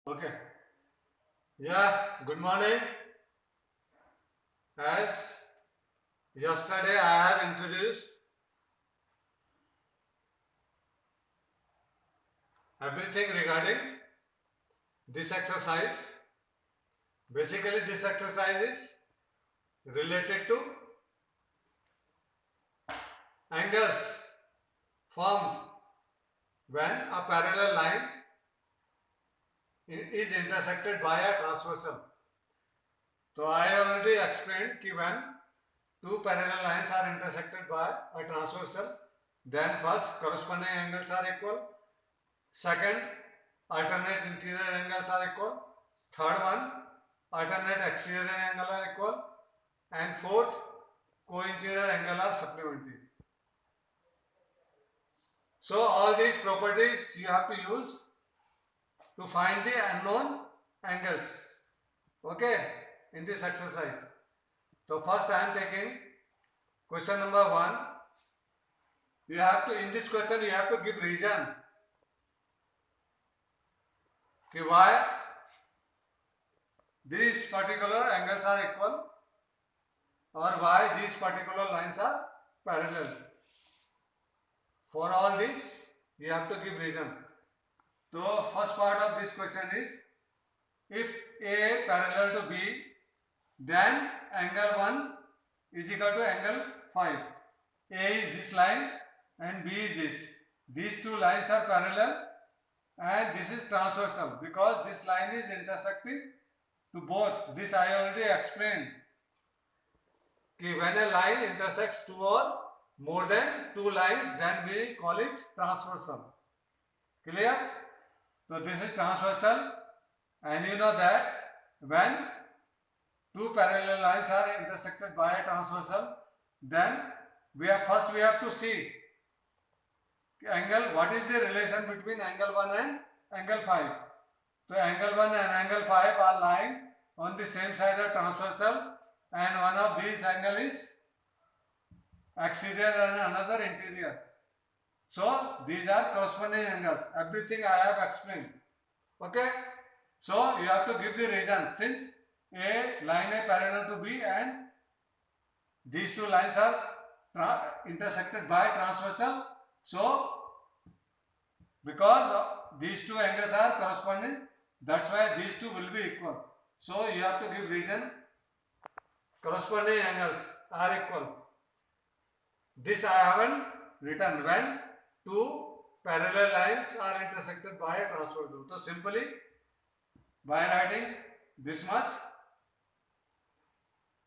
Okay. Yeah, good morning. As yesterday I have introduced everything regarding this exercise. Basically, this exercise is related to angles formed when a parallel line is intersected by a transversal. So I already explained that when two parallel lines are intersected by a transversal, then first corresponding angles are equal. Second, alternate interior angles are equal. Third one, alternate exterior angle are equal. And fourth, co-interior angle are supplementary. So all these properties you have to use to find the unknown angles. Okay, in this exercise. So first I am taking question number 1. You have to, in this question you have to give reason why these particular angles are equal or why these particular lines are parallel. For all this you have to give reason. So first part of this question is, if A parallel to B, then angle 1 is equal to angle 5. A is this line and B is this. These two lines are parallel and this is transversal because this line is intersecting to both. This I already explained. When a line intersects two or more than two lines, then we call it transversal. Clear? So this is transversal, and you know that when two parallel lines are intersected by a transversal, then we have to see angle, what is the relation between angle 1 and angle 5. So angle 1 and angle 5 are lying on the same side of transversal, and one of these angle is exterior and another interior. So these are corresponding angles. Everything I have explained. Okay. So you have to give the reason. Since A line A parallel to B and these two lines are intersected by transversal. So because these two angles are corresponding, that's why these two will be equal. So you have to give reason. Corresponding angles are equal. This I haven't written. When two parallel lines are intersected by a transversal. So simply by writing this much,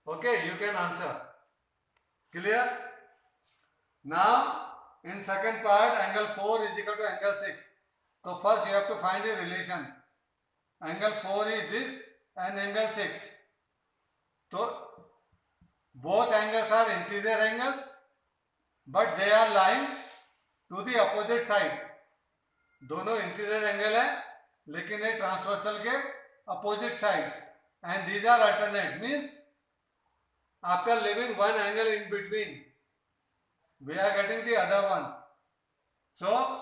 okay, you can answer. Clear? Now in second part, angle 4 is equal to angle 6. So first you have to find a relation. Angle 4 is this and angle 6. So both angles are interior angles, but they are lying to the opposite side. दोनों interior angle है लेकिन ये transversal के opposite side, and these are alternate, means after leaving one angle in between we are getting the other one. So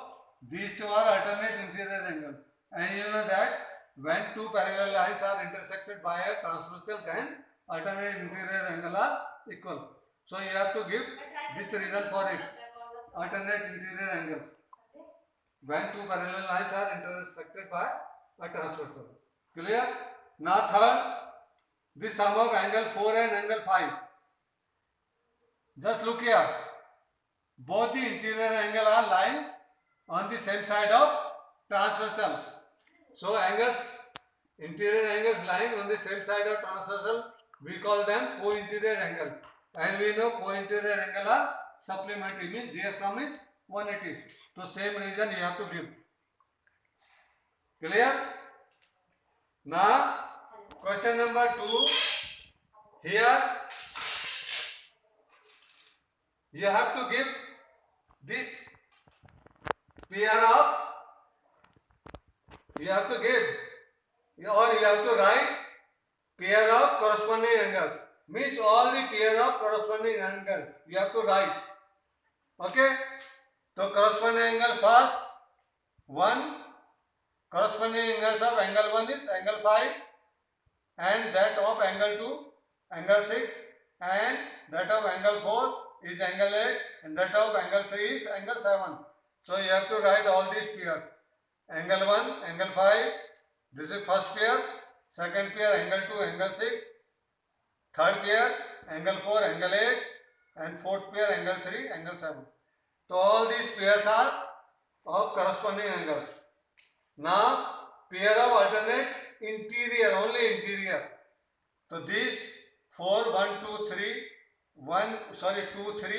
these two are alternate interior angle, and you know that when two parallel lines are intersected by a transversal, then alternate interior angle are equal. So you have to give this reason for it. Alternate interior angles when two parallel lines are intersected by a transversal. Clear? Now third, the sum of angle 4 and angle 5. Just look here. Both the interior angle are lying on the same side of transversal. So angles, interior angles lying on the same side of transversal, we call them co-interior angle. And we know co-interior angle are supplementary, means their sum is 180. So same reason you have to give. Clear? Now question number 2. Here you have to give the pair of, you have to give or you have to write pair of corresponding angles, means all the pair of corresponding angles you have to write. Okay, so corresponding angle first 1, corresponding angles of angle 1 is angle 5 and that of angle 2 angle 6 and that of angle 4 is angle 8 and that of angle 3 is angle 7. So you have to write all these pairs. Angle 1 angle 5, this is first pair, second pair angle 2 angle 6, third pair angle 4 angle 8 and fourth pair angle 3 angle 7. So all these pairs are of corresponding angles. Now pair of alternate interior, only interior. So these 4, 1, 2, 3, 2, 3,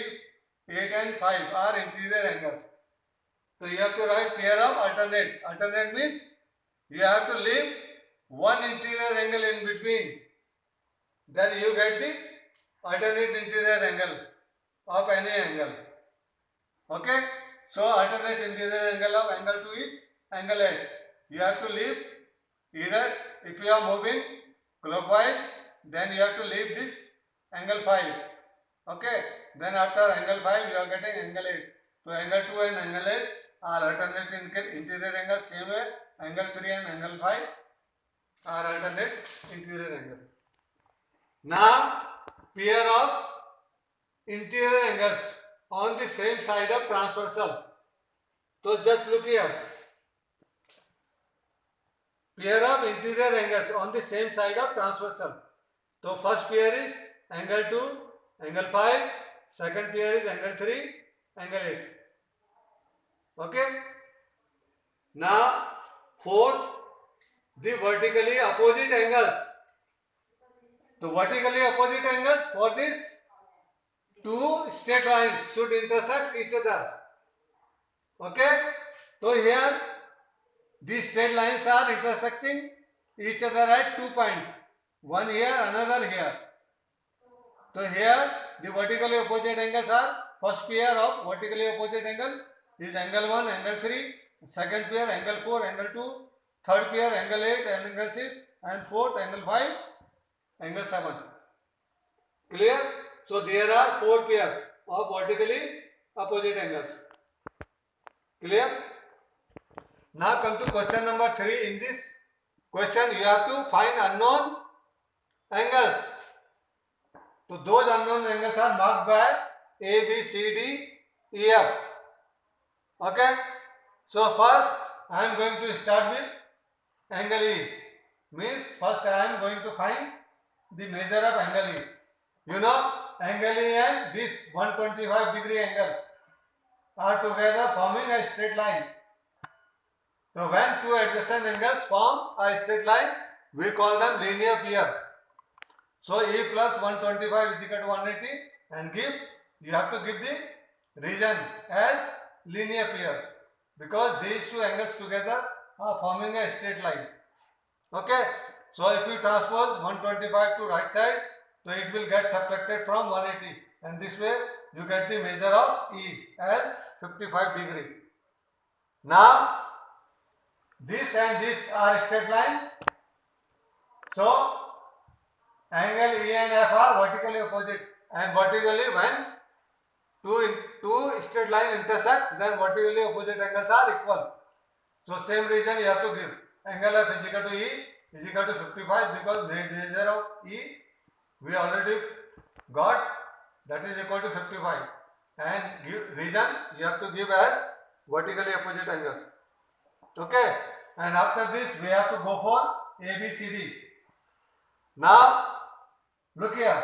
8 and 5 are interior angles. So you have to write pair of alternate. Alternate means you have to leave one interior angle in between. Then you get the alternate interior angle of any angle. Okay? So alternate interior angle of angle 2 is angle 8. You have to leave either, if you are moving clockwise, then you have to leave this angle 5. Okay? Then after angle 5 you are getting angle 8. So angle 2 and angle 8 are alternate interior angles. Same way angle 3 and angle 5 are alternate interior angles. Now pair of interior angles on the same side of transversal. So just look here. Pair of interior angles on the same side of transversal. So first pair is angle 2, angle 5, second pair is angle 3, angle 8. Okay? Now fourth, the vertically opposite angles. The vertically opposite angles for this two straight lines should intersect each other. Okay? So here these straight lines are intersecting each other at 2 points. One here, another here. So here the vertically opposite angles are, first pair of vertically opposite angle is angle 1, angle 3, second pair angle 4, angle 2, third pair angle 8, angle 6 and fourth angle 5, angle 7. Clear? So there are 4 pairs of vertically opposite angles. Clear? Now come to question number 3. In this question you have to find unknown angles. So those unknown angles are marked by A, B, C, D, E, F. Okay? So first I am going to start with angle E. Means first I am going to find the measure of angle E. You know, angle E and this 125 degree angle are together forming a straight line. So when two adjacent angles form a straight line, we call them linear pair. So E plus 125 is equal to 180 and you have to give the region as linear pair because these two angles together are forming a straight line. Okay. So if you transpose 125 to right side, so it will get subtracted from 180 and this way you get the measure of E as 55 degree. Now this and this are straight line. So angle E and F are vertically opposite and vertically when two straight line intersect, then vertically opposite angles are equal. So same reason you have to give angle F is equal to E is equal to 55 because measure of E we already got, that is equal to 55 and reason you have to give as vertically opposite angles. Okay, and after this we have to go for A, B, C, D. Now look here,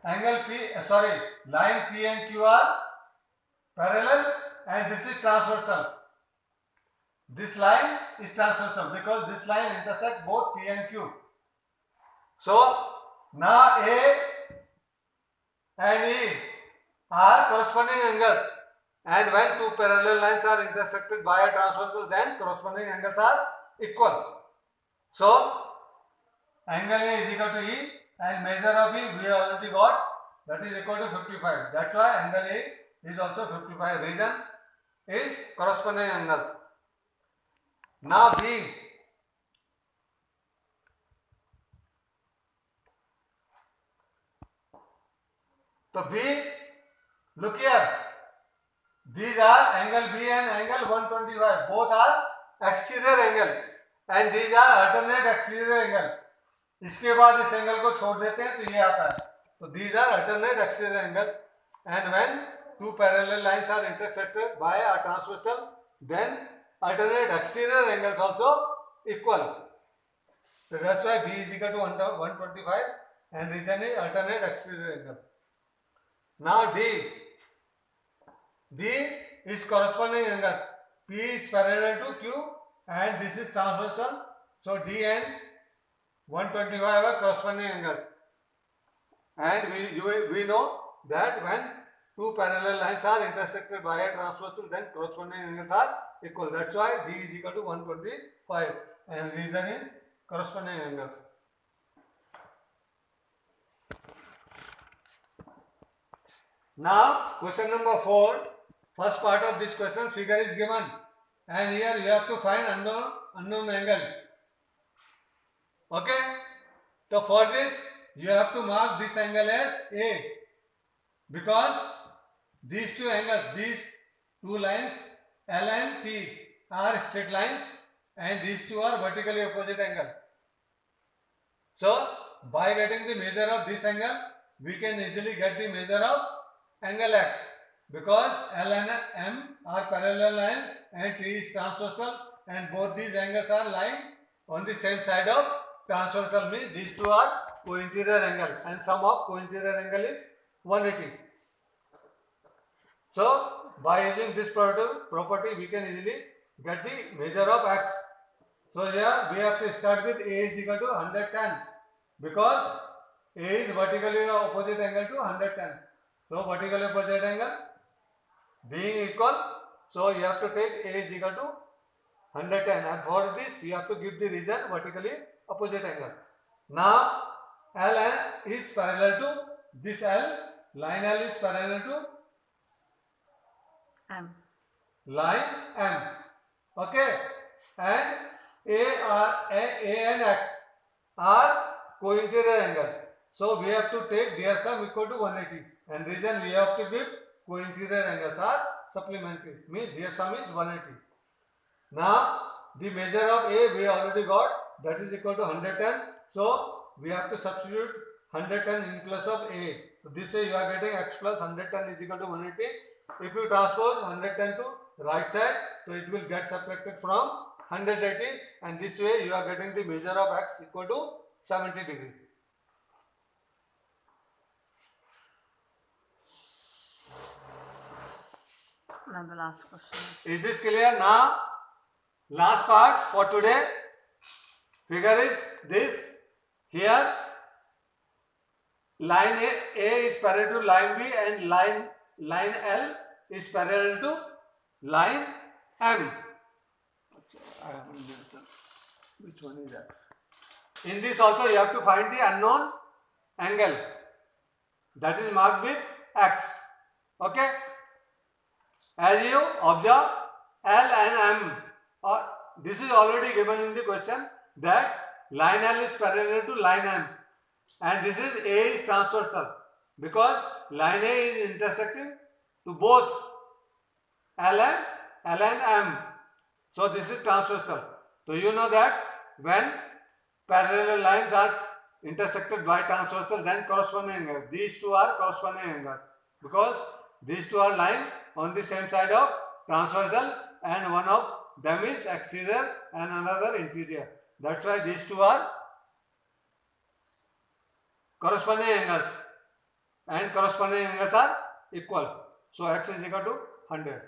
line P and Q are parallel and this is transversal. This line is transversal because this line intersects both P and Q. So now A and E are corresponding angles and when two parallel lines are intersected by a transversal, then corresponding angles are equal. So angle A is equal to E and measure of E we already got, that is equal to 55. That's why angle A is also 55. Reason is corresponding angles. Now B. So B, look here. These are angle B and angle 125. Both are exterior angle. and these are alternate exterior angle. इसके बाद इस angle को छोड़ देते हैं तो ये आता है. So these are alternate exterior angle, and when two parallel lines are intersected by a transversal, then alternate exterior angles also equal. So that's why B is equal to 125 and reason is alternate exterior angle. Now D is corresponding angle. P is parallel to Q and this is transversal. So D and 125 are corresponding angles. And we know that when two parallel lines are intersected by a transversal, then corresponding angles are equal. That's why D is equal to 125 and reason is corresponding angles. Now question number 4, first part of this question, figure is given and here you have to find unknown angle. Okay, so for this you have to mark this angle as A, because these two angles, these two lines L and T are straight lines and these two are vertically opposite angle. So by getting the measure of this angle, we can easily get the measure of angle X, because L and M are parallel lines and T is transversal and both these angles are lying on the same side of transversal, means these two are co-interior angle and sum of co-interior angle is 180. So by using this property we can easily get the measure of X. So here we have to start with A is equal to 110, because A is vertically opposite angle to 110. So vertically opposite angle being equal, so you have to take A is equal to 110 and for this you have to give the reason vertically opposite angle. Now L is parallel to this L, line L is parallel to M. Line M. Okay, and A and X are co-interior angle. So we have to take their sum equal to 180 and reason we have to give co-interior angles are supplementary, means their sum is 180. Now the measure of A we already got, that is equal to 110. So we have to substitute 110 in place of A. So this way you are getting X plus 110 is equal to 180. If you transpose 110 to right side, so it will get subtracted from 180 and this way you are getting the measure of X equal to 70 degree. Now the last question. Is this clear? Now last part for today. Figure is this. Here line A is parallel to line B and line L is parallel to line M. I haven't mentioned which one is X. In this also you have to find the unknown angle, that is marked with X. Okay. As you observe, L and M, this is already given in the question that line L is parallel to line M and this is A is transversal, because line A is intersecting to both L and M. So this is transversal. So you know that when parallel lines are intersected by transversal, then corresponding angle. These two are corresponding angle because these two are lying on the same side of transversal and one of them is exterior and another interior. That's why these two are corresponding angles and corresponding angles are equal. So X is equal to 100.